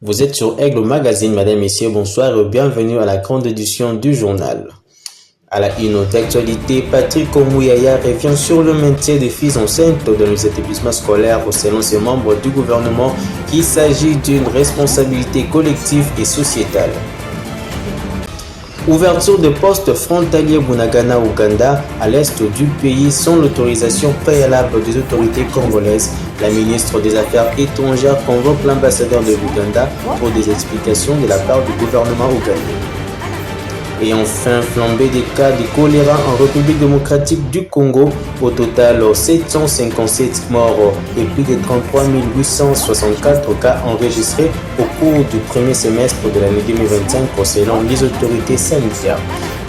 Vous êtes sur Aigle Magazine, mesdames, messieurs, bonsoir et bienvenue à la grande édition du journal. À la une d'actualité, Patrick Omouyaya revient sur le maintien des filles enceintes dans les établissements scolaires selon ses membres du gouvernement qu'il s'agit d'une responsabilité collective et sociétale. Ouverture de postes frontaliers Bunagana-Ouganda à l'est du pays sans l'autorisation préalable des autorités congolaises. La ministre des Affaires étrangères convoque l'ambassadeur de l'Ouganda pour des explications de la part du gouvernement ougandais. Et enfin, flambée des cas de choléra en République démocratique du Congo. Au total, 757 morts et plus de 33 864 cas enregistrés au cours du premier semestre de l'année 2025 selon les autorités sanitaires.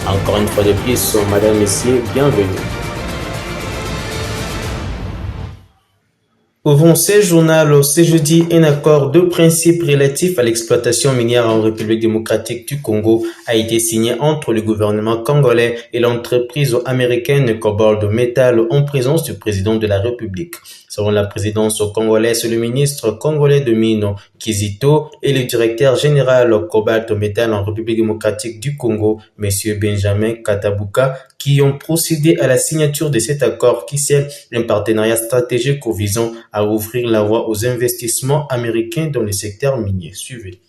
Encore une fois de plus, madame, messieurs, bienvenue. Ouvrons ce journal ce jeudi. Un accord de principe relatif à l'exploitation minière en République démocratique du Congo a été signé entre le gouvernement congolais et l'entreprise américaine Cobalt Metal en présence du président de la République. Selon la présidence congolaise, le ministre congolais de Mines, Kizito, et le directeur général Cobalt Metal en République démocratique du Congo, M. Benjamin Katabuka, qui ont procédé à la signature de cet accord qui scelle un partenariat stratégique visant à ouvrir la voie aux investissements américains dans le secteur minier. Suivez.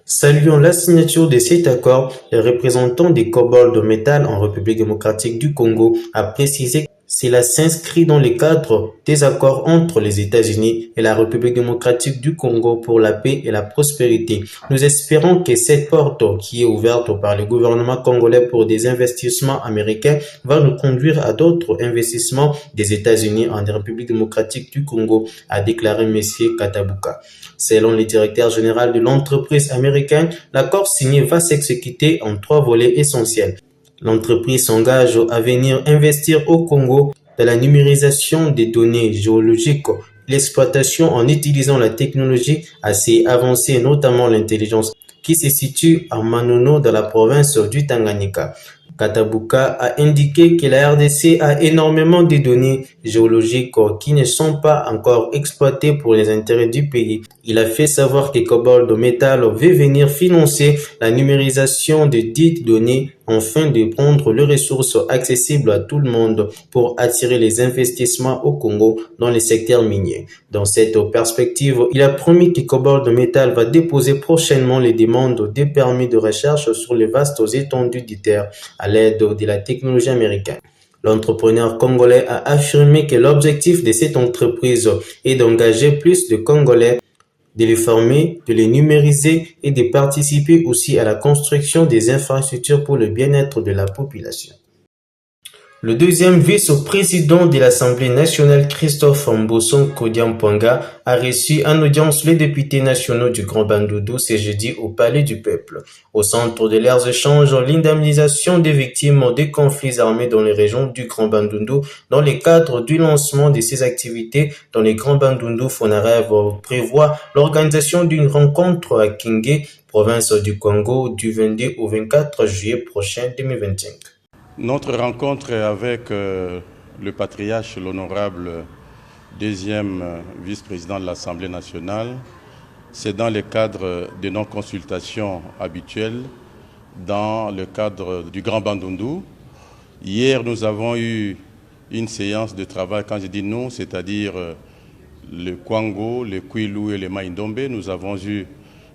Saluant la signature de cet accord, le représentant des Cobalt Metal en République démocratique du Congo a précisé que cela s'inscrit dans le cadre des accords entre les États-Unis et la République démocratique du Congo pour la paix et la prospérité. Nous espérons que cette porte qui est ouverte par le gouvernement congolais pour des investissements américains va nous conduire à d'autres investissements des États-Unis en République démocratique du Congo, a déclaré M. Katabuka. Selon le directeur général de l'entreprise américaine, l'accord signé va s'exécuter en 3 volets essentiels. L'entreprise s'engage à venir investir au Congo dans la numérisation des données géologiques, l'exploitation en utilisant la technologie assez avancée, notamment l'intelligence, qui se situe à Manono dans la province du Tanganyika. Katabuka a indiqué que la RDC a énormément de données géologiques qui ne sont pas encore exploitées pour les intérêts du pays. Il a fait savoir que Cobalt Metal veut venir financer la numérisation de dites données afin de prendre les ressources accessibles à tout le monde pour attirer les investissements au Congo dans les secteurs miniers. Dans cette perspective, il a promis que Cobalt Metal va déposer prochainement les demandes des permis de recherche sur les vastes étendues de terre à l'aide de la technologie américaine. L'entrepreneur congolais a affirmé que l'objectif de cette entreprise est d'engager plus de Congolais, de les former, de les numériser et de participer aussi à la construction des infrastructures pour le bien-être de la population. Le deuxième vice-président de l'Assemblée nationale, Christophe Mbosso Kodiampwanga, a reçu en audience les députés nationaux du Grand Bandundu ce jeudi au Palais du Peuple. Au centre de leurs échanges, l'indemnisation des victimes des conflits armés dans les régions du Grand Bandundu dans le cadre du lancement de ces activités dans les Grands Bandundu, Fonarev prévoit l'organisation d'une rencontre à Kinge, province du Congo, du 22 au 24 juillet prochain 2025. Notre rencontre avec le patriarche, l'honorable deuxième vice-président de l'Assemblée nationale, c'est dans le cadre de nos consultations habituelles, dans le cadre du Grand Bandundu. Hier, nous avons eu une séance de travail, quand je dis nous, c'est-à-dire le Kwango, le Kwilu et le Maïndombe. Nous avons eu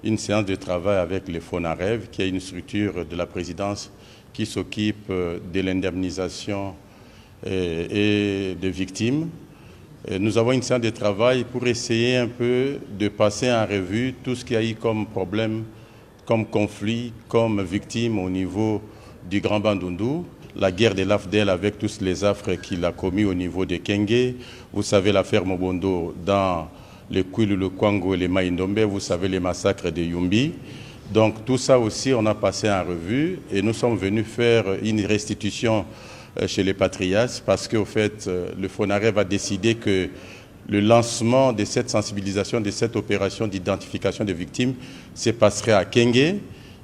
une séance de travail avec le Fonarev, qui est une structure de la présidence qui s'occupe de l'indemnisation et des victimes. Nous avons une séance de travail pour essayer un peu de passer en revue tout ce qu'il y a eu comme problème, comme conflit, comme victime au niveau du Grand Bandundu. La guerre de l'AFDEL avec tous les affres qu'il a commis au niveau de Kenge. Vous savez l'affaire Mobondo dans le Kwilu, le Kwango et le Maïndombe. Vous savez les massacres de Yumbi. Donc tout ça aussi, on a passé en revue et nous sommes venus faire une restitution chez les patriarches parce qu'au fait, le Fonarev a décidé que le lancement de cette sensibilisation, de cette opération d'identification des victimes se passerait à Kenge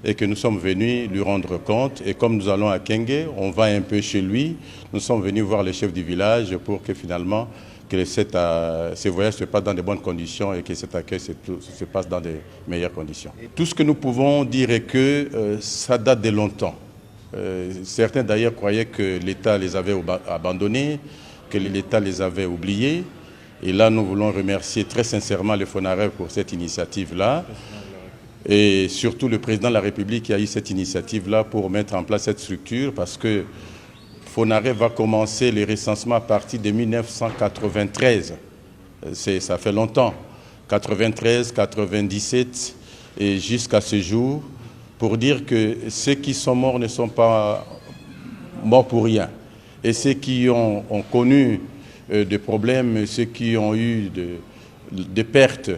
et que nous sommes venus lui rendre compte. Et comme nous allons à Kenge, on va un peu chez lui. Nous sommes venus voir le chef du village pour que finalement que ces voyages se passent dans de bonnes conditions et que cet accueil se passe dans de meilleures conditions. Tout ce que nous pouvons dire est que ça date de longtemps. Certains d'ailleurs croyaient que l'État les avait abandonnés, que l'État les avait oubliés. Et là, nous voulons remercier très sincèrement le FONAREV pour cette initiative-là. Et surtout le président de la République qui a eu cette initiative-là pour mettre en place cette structure, parce que FONAREV va commencer les recensements à partir de 1993. Ça fait longtemps, 93, 97 et jusqu'à ce jour, pour dire que ceux qui sont morts ne sont pas morts pour rien. Et ceux qui ont connu des problèmes, ceux qui ont eu des pertes,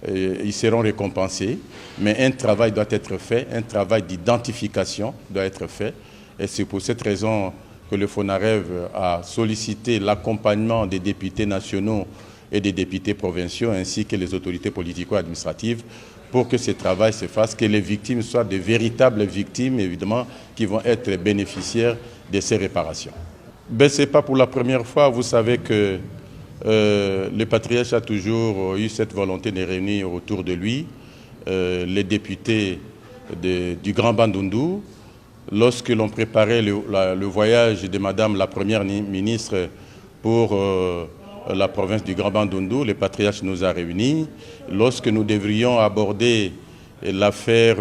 ils seront récompensés. Mais un travail doit être fait, un travail d'identification doit être fait. Et c'est pour cette raison que le FONAREV a sollicité l'accompagnement des députés nationaux et des députés provinciaux, ainsi que les autorités politico-administratives, pour que ce travail se fasse, que les victimes soient de véritables victimes, évidemment, qui vont être bénéficiaires de ces réparations. Ce n'est pas pour la première fois, vous savez que le patriarche a toujours eu cette volonté de réunir autour de lui les députés du Grand Bandundu. Lorsque l'on préparait le voyage de Madame la Première ministre pour la province du Grand Bandundu, le patriarche nous a réunis. Lorsque nous devrions aborder l'affaire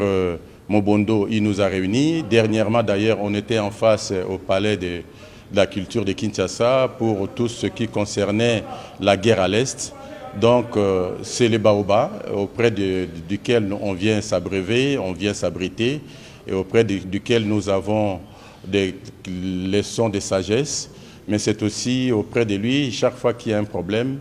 Mobondo, il nous a réunis. Dernièrement, d'ailleurs, on était en face au palais de la culture de Kinshasa pour tout ce qui concernait la guerre à l'Est. Donc, c'est le baobab auprès duquel on vient s'abreuver, on vient s'abriter, et auprès duquel nous avons des leçons de sagesse. Mais c'est aussi auprès de lui, chaque fois qu'il y a un problème,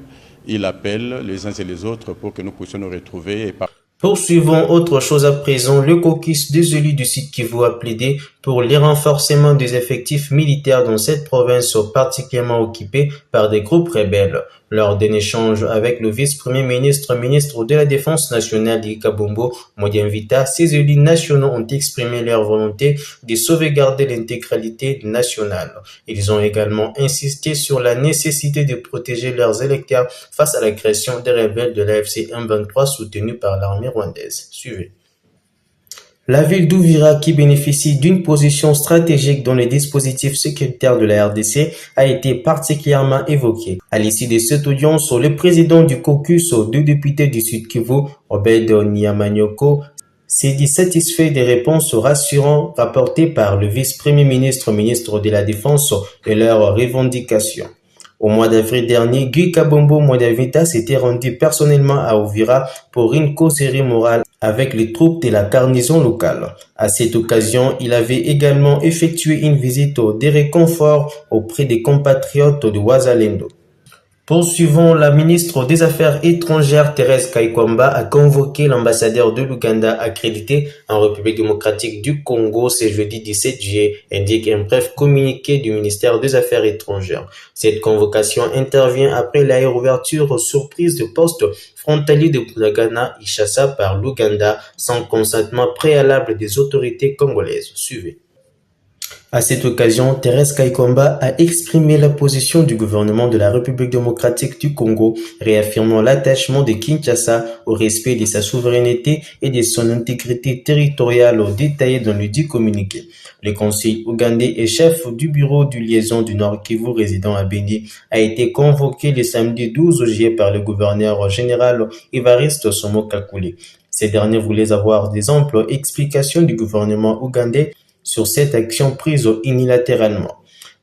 il appelle les uns et les autres pour que nous puissions nous retrouver. Poursuivons autre chose à présent. Le caucus des élus du Sud Kivu a plaidé pour le renforcement des effectifs militaires dans cette province particulièrement occupée par des groupes rebelles. Lors d'un échange avec le vice-premier ministre, ministre de la Défense nationale Kabombo Modianvita, ces élus nationaux ont exprimé leur volonté de sauvegarder l'intégralité nationale. Ils ont également insisté sur la nécessité de protéger leurs électeurs face à l'agression des rebelles de l'AFC M23 soutenus par l'armée rwandaise. Suivez. La ville d'Uvira, qui bénéficie d'une position stratégique dans les dispositifs sécuritaires de la RDC, a été particulièrement évoquée. À l'issue de cette audience, le président du caucus aux deux députés du Sud Kivu, Obed Nyamanyoko, s'est dit satisfait des réponses rassurantes rapportées par le vice-premier ministre, ministre de la Défense et leurs revendications. Au mois d'avril dernier, Guy Kabombo Modianvita s'était rendu personnellement à Uvira pour une causerie morale avec les troupes de la garnison locale. À cette occasion, il avait également effectué une visite des réconforts auprès des compatriotes de Wazalendo. Poursuivons, la ministre des Affaires étrangères Thérèse Kaikwamba a convoqué l'ambassadeur de l'Ouganda accrédité en République démocratique du Congo ce jeudi 17 juillet, indique un bref communiqué du ministère des Affaires étrangères. Cette convocation intervient après la réouverture surprise de poste frontalier de Bunagana, Ishasa par l'Ouganda sans consentement préalable des autorités congolaises. Suivez. À cette occasion, Thérèse Kaikwamba a exprimé la position du gouvernement de la République démocratique du Congo, réaffirmant l'attachement de Kinshasa au respect de sa souveraineté et de son intégrité territoriale détaillée dans le dit communiqué. Le conseil ougandais et chef du bureau de liaison du Nord Kivu résidant à Beni a été convoqué le samedi 12 juillet par le gouverneur général Evariste Somo Kakule. Ces derniers voulaient avoir des amples explications du gouvernement ougandais sur cette action prise unilatéralement.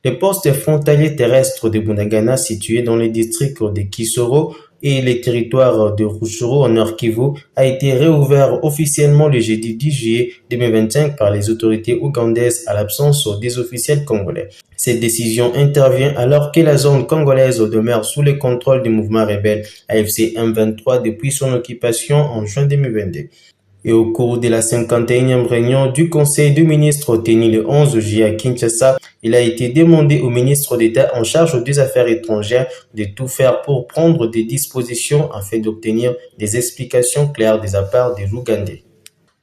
Le poste frontalier terrestre de Bunagana, situé dans les districts de Kisoro et les territoires de Rutshuru en Nord Kivu, a été réouvert officiellement le jeudi 10 juillet 2025 par les autorités ougandaises à l'absence des officiels congolais. Cette décision intervient alors que la zone congolaise demeure sous le contrôle du mouvement rebelle AFC M23 depuis son occupation en juin 2022. Et au cours de la 51e réunion du Conseil des ministres tenue le 11 juillet à Kinshasa, il a été demandé au ministre d'État en charge des Affaires étrangères de tout faire pour prendre des dispositions afin d'obtenir des explications claires de la part des Ougandais.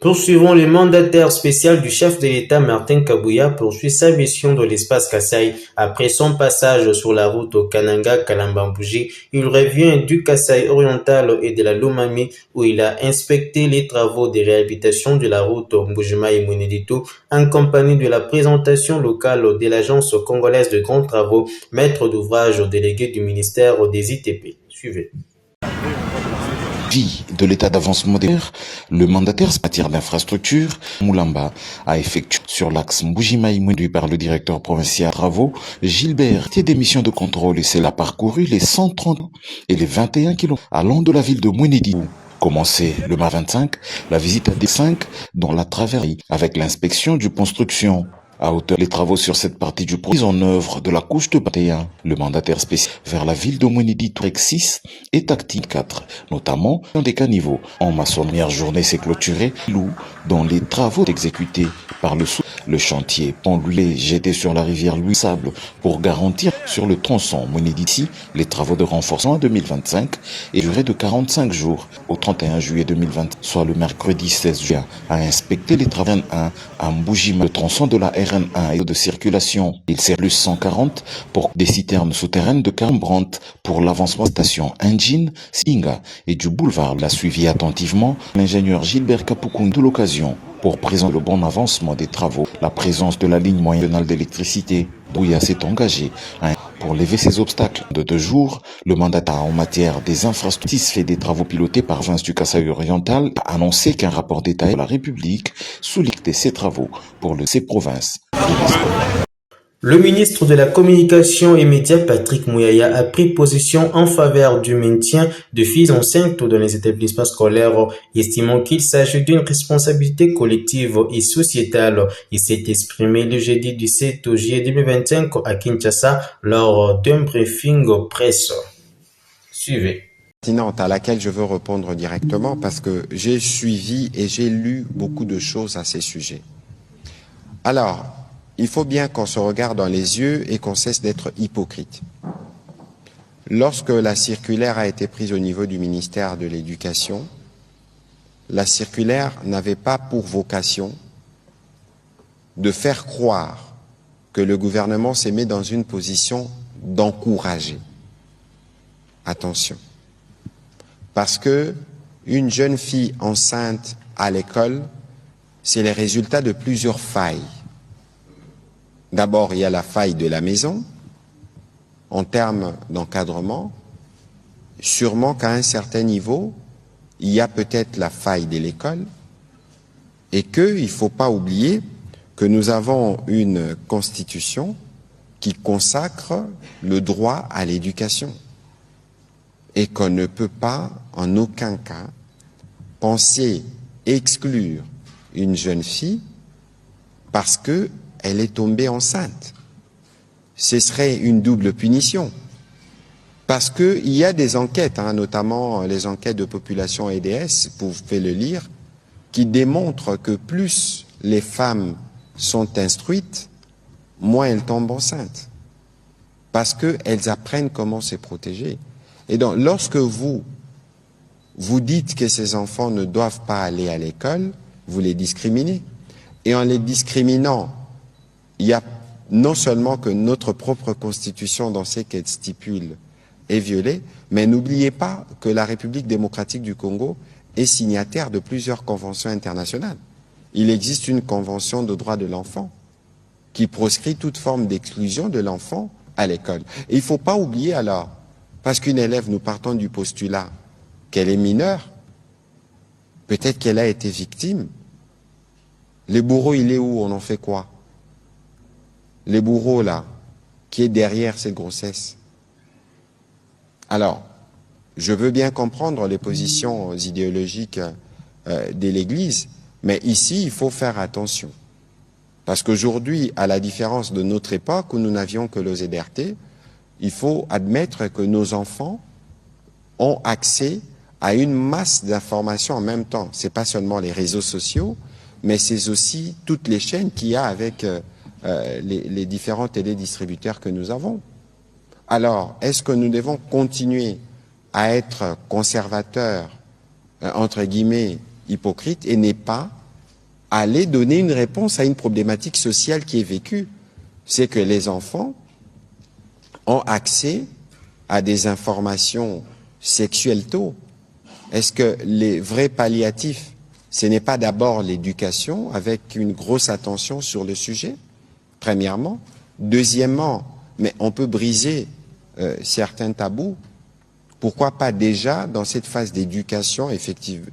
Poursuivons, le mandataire spécial du chef de l'État Martin Kabouya poursuit sa mission dans l'espace Kasaï. Après son passage sur la route au Kananga-Kalambambouji, il revient du Kasaï oriental et de la Lomami où il a inspecté les travaux de réhabilitation de la route Mbujima et Mweneditu en compagnie de la présentation locale de l'agence congolaise de grands travaux, maître d'ouvrage délégué du ministère des ITP. Suivez. De l'état d'avancement des terres, le mandataire en matière d'infrastructure, Moulamba, a effectué sur l'axe Mbujima conduit par le directeur provincial travaux, Gilbert, des missions de contrôle et c'est a parcouru les 130 et les 21 km allant de la ville de Mweneditu. Commencé le mois 25, la visite à D5 dans la traversée avec l'inspection du construction. À hauteur, les travaux sur cette partie du projet en œuvre de la couche de 21, le mandataire spécial vers la ville de Mweneditu 6 et tactique 4, notamment dans des caniveaux. En maçonnière journée s'est clôturée, dont les travaux exécutés par le chantier pont-lui jeté sur la rivière Louis Sable pour garantir sur le tronçon Mweneditu les travaux de renforcement en 2025 et durée de 45 jours au 31 juillet 2020, soit le mercredi 16 juillet, a inspecté les travaux RN1 à Mbujima, le tronçon de la RN1 et de circulation. Il sert plus 140 pour des citernes souterraines de Carmbrandt pour l'avancement de la station Engine, Singa et du boulevard. L'a suivi attentivement l'ingénieur Gilbert Kapoukoun de l'occasion pour présenter le bon avancement des travaux, la présence de la ligne moyenne d'électricité. Bouya s'est engagé pour lever ces obstacles. De 2 jours, le mandataire en matière des infrastructures fait des travaux pilotés par Vince du Kasaï oriental a annoncé qu'un rapport détaillé de la République souligne ces travaux pour ces provinces. Le ministre de la Communication et Médias, Patrick Mouyaya, a pris position en faveur du maintien de filles enceintes dans les établissements scolaires, estimant qu'il s'agit d'une responsabilité collective et sociétale. Il s'est exprimé le jeudi 17 juillet 2025 à Kinshasa lors d'un briefing presse. Suivez. À laquelle je veux répondre directement parce que j'ai suivi et j'ai lu beaucoup de choses à ces sujets. Alors, il faut bien qu'on se regarde dans les yeux et qu'on cesse d'être hypocrite. Lorsque la circulaire a été prise au niveau du ministère de l'Éducation, la circulaire n'avait pas pour vocation de faire croire que le gouvernement s'est mis dans une position d'encourager. Attention. Parce que une jeune fille enceinte à l'école, c'est le résultat de plusieurs failles. D'abord, il y a la faille de la maison, en termes d'encadrement. Sûrement qu'à un certain niveau, il y a peut-être la faille de l'école, et qu'il ne faut pas oublier que nous avons une constitution qui consacre le droit à l'éducation, et qu'on ne peut pas, en aucun cas, penser exclure une jeune fille parce que elle est tombée enceinte. Ce serait une double punition. Parce qu'il y a des enquêtes, notamment les enquêtes de population EDS, vous pouvez le lire, qui démontrent que plus les femmes sont instruites, moins elles tombent enceintes. Parce qu'elles apprennent comment se protéger. Et donc, lorsque vous dites que ces enfants ne doivent pas aller à l'école, vous les discriminez. Et en les discriminant, il y a non seulement que notre propre constitution dans ce qu'elle stipule est violée, mais n'oubliez pas que la République démocratique du Congo est signataire de plusieurs conventions internationales. Il existe une convention de droits de l'enfant qui proscrit toute forme d'exclusion de l'enfant à l'école. Et il ne faut pas oublier alors, parce qu'une élève, nous partons du postulat qu'elle est mineure, peut-être qu'elle a été victime. Le bourreau, il est où? On en fait quoi? Les bourreaux, là, qui est derrière cette grossesse. Alors, je veux bien comprendre les positions idéologiques de l'Église, mais ici, il faut faire attention. Parce qu'aujourd'hui, à la différence de notre époque où nous n'avions que le ZRT, il faut admettre que nos enfants ont accès à une masse d'informations en même temps. Ce n'est pas seulement les réseaux sociaux, mais c'est aussi toutes les chaînes qu'il y a avec les différents télédistributeurs que nous avons. Alors, est-ce que nous devons continuer à être conservateurs, entre guillemets, hypocrites, et ne pas aller donner une réponse à une problématique sociale qui est vécue. C'est que les enfants ont accès à des informations sexuelles tôt. Est-ce que les vrais palliatifs, ce n'est pas d'abord l'éducation avec une grosse attention sur le sujet, premièrement. Deuxièmement, mais on peut briser certains tabous. Pourquoi pas déjà dans cette phase d'éducation,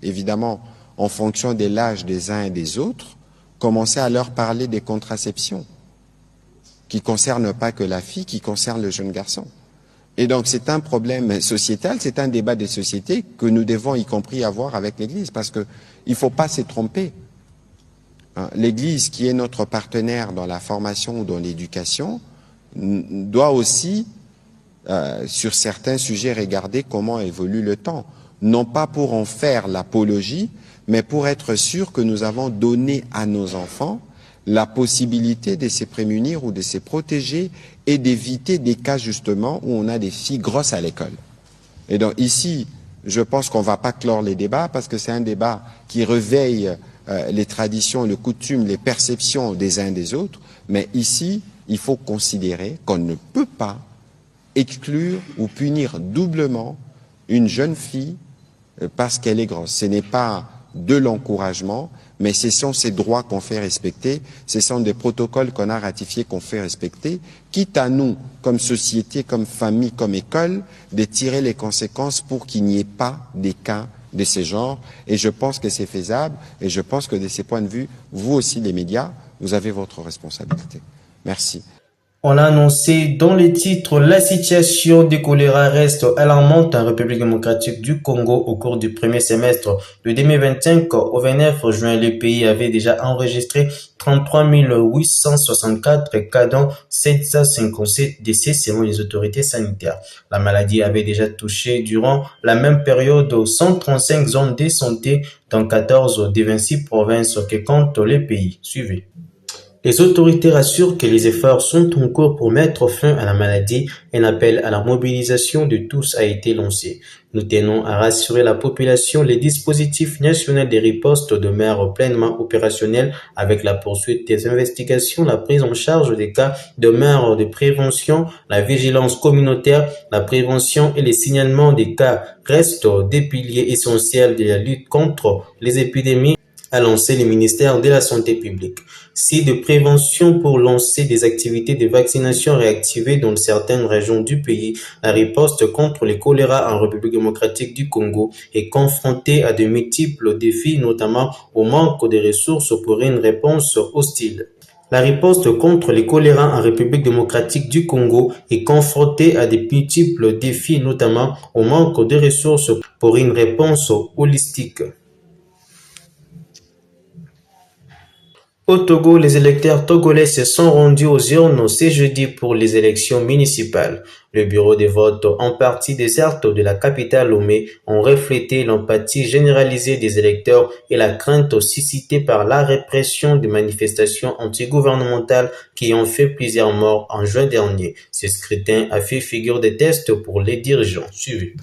évidemment en fonction de l'âge des uns et des autres, commencer à leur parler des contraceptions qui ne concernent pas que la fille, qui concernent le jeune garçon. Et donc c'est un problème sociétal, c'est un débat de société que nous devons y compris avoir avec l'Église, parce qu'il ne faut pas se tromper. L'Église, qui est notre partenaire dans la formation ou dans l'éducation, doit aussi, sur certains sujets, regarder comment évolue le temps. Non pas pour en faire l'apologie, mais pour être sûr que nous avons donné à nos enfants la possibilité de se prémunir ou de se protéger et d'éviter des cas justement où on a des filles grosses à l'école. Et donc ici, je pense qu'on ne va pas clore les débats parce que c'est un débat qui réveille les traditions, les coutumes, les perceptions des uns des autres. Mais ici, il faut considérer qu'on ne peut pas exclure ou punir doublement une jeune fille parce qu'elle est grosse. Ce n'est pas de l'encouragement, mais ce sont ces droits qu'on fait respecter, ce sont des protocoles qu'on a ratifiés, qu'on fait respecter, quitte à nous, comme société, comme famille, comme école, de tirer les conséquences pour qu'il n'y ait pas des cas de ce genre. Et je pense que c'est faisable, et je pense que de ces points de vue, vous aussi les médias, vous avez votre responsabilité. Merci. On l'a annoncé dans les titres, la situation du choléra reste alarmante en République démocratique du Congo au cours du premier semestre de 2025. Au 29 juin, le pays avait déjà enregistré 33 864 cas dont 757 décès selon les autorités sanitaires. La maladie avait déjà touché durant la même période 135 zones de santé dans 14 des 26 provinces que compte le pays. Suivez. Les autorités rassurent que les efforts sont en cours pour mettre fin à la maladie. Un appel à la mobilisation de tous a été lancé. Nous tenons à rassurer la population. Les dispositifs nationaux de riposte demeurent pleinement opérationnels avec la poursuite des investigations, la prise en charge des cas de meurtre de prévention, la vigilance communautaire, la prévention et les signalements des cas restent des piliers essentiels de la lutte contre les épidémies, a lancé le ministère de la Santé publique. Si de prévention pour lancer des activités de vaccination réactivées dans certaines régions du pays, la riposte contre le choléra en République démocratique du Congo est confrontée à de multiples défis, notamment au manque de ressources pour une réponse hostile. La riposte contre le choléra en République démocratique du Congo est confrontée à de multiples défis, notamment au manque de ressources pour une réponse holistique. Au Togo, les électeurs togolais se sont rendus aux urnes ce jeudi pour les élections municipales. Le bureau de vote en partie déserte de la capitale Lomé ont reflété l'empathie généralisée des électeurs et la crainte suscitée par la répression des manifestations antigouvernementales qui ont fait plusieurs morts en juin dernier. Ce scrutin a fait figure de test pour les dirigeants. Suivez.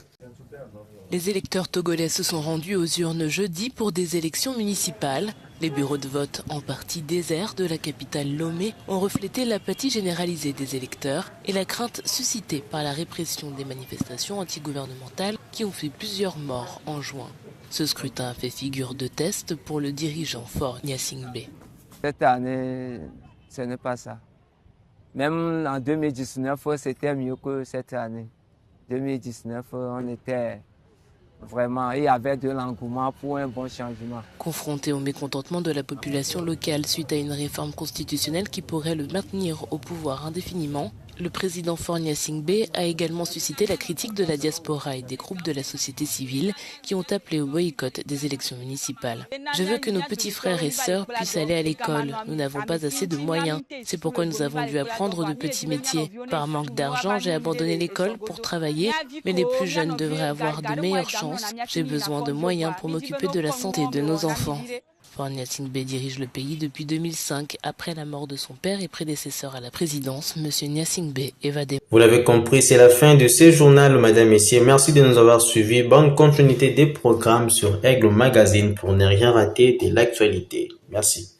Les électeurs togolais se sont rendus aux urnes jeudi pour des élections municipales. Les bureaux de vote en partie déserts de la capitale Lomé ont reflété l'apathie généralisée des électeurs et la crainte suscitée par la répression des manifestations antigouvernementales qui ont fait plusieurs morts en juin. Ce scrutin a fait figure de test pour le dirigeant Faure Gnassingbé. Cette année, ce n'est pas ça. Même en 2019, c'était mieux que cette année. 2019, on était... Vraiment, il y avait de l'engouement pour un bon changement. Confronté au mécontentement de la population locale suite à une réforme constitutionnelle qui pourrait le maintenir au pouvoir indéfiniment, le président Faure Gnassingbé a également suscité la critique de la diaspora et des groupes de la société civile qui ont appelé au boycott des élections municipales. Je veux que nos petits frères et sœurs puissent aller à l'école. Nous n'avons pas assez de moyens. C'est pourquoi nous avons dû apprendre de petits métiers. Par manque d'argent, j'ai abandonné l'école pour travailler, mais les plus jeunes devraient avoir de meilleures chances. J'ai besoin de moyens pour m'occuper de la santé de nos enfants. Faure Gnassingbé dirige le pays depuis 2005, après la mort de son père et prédécesseur à la présidence, M. Gnassingbé évadé. Vous l'avez compris, c'est la fin de ce journal, mesdames, messieurs. Merci de nous avoir suivis. Bonne continuité des programmes sur Aigle Magazine pour ne rien rater de l'actualité. Merci.